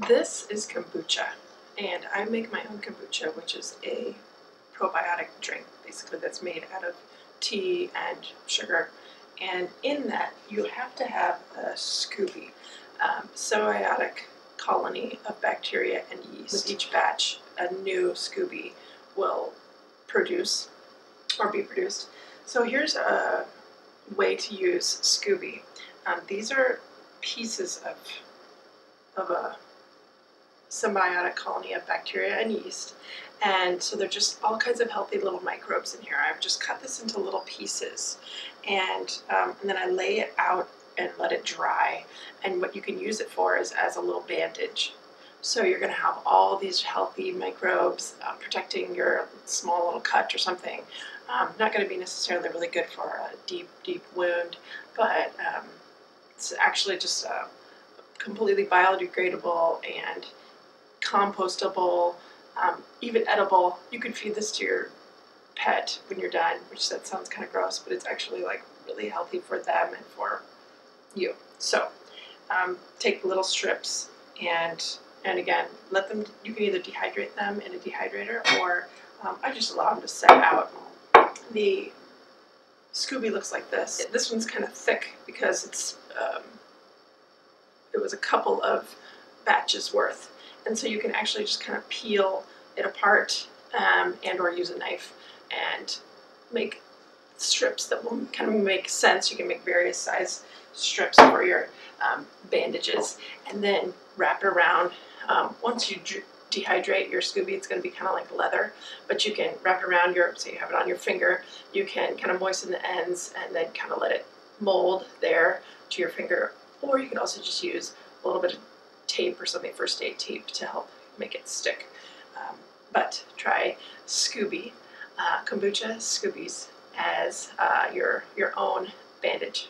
This is kombucha, and I make my own kombucha, which is a probiotic drink, basically, that's made out of tea and sugar. And in that, you have to have a Scoby, symbiotic colony of bacteria and yeast. With each batch, a new Scoby will produce or be produced. So here's a way to use Scoby. These are pieces of a symbiotic colony of bacteria and yeast, and so they're just all kinds of healthy little microbes in here. I've just cut this into little pieces, and then I lay it out and let it dry, and what you can use it for is as a little bandage. So you're going to have all these healthy microbes protecting your small little cut or something. Not going to be necessarily really good for a deep wound, but it's actually just completely biodegradable and compostable, even edible. You could feed this to your pet when you're done, which that sounds kind of gross, but it's actually like really healthy for them and for you. So take little strips and again, let them, you can either dehydrate them in a dehydrator, or I just allow them to set out. The Scoby looks like this. This one's kind of thick because it's it was a couple of batches worth, and so you can actually just kind of peel it apart and or use a knife and make strips that will kind of make sense. You can make various size strips for your bandages, and then wrap it around. Once you dehydrate your Scoby, it's going to be kind of like leather, but you can wrap it around your, say you have it on your finger, you can kind of moisten the ends and then kind of let it mold there to your finger, or you can also just use a little bit of tape or something, first aid tape, to help make it stick. But try Scoby, Kombucha Scobies, as your own bandage.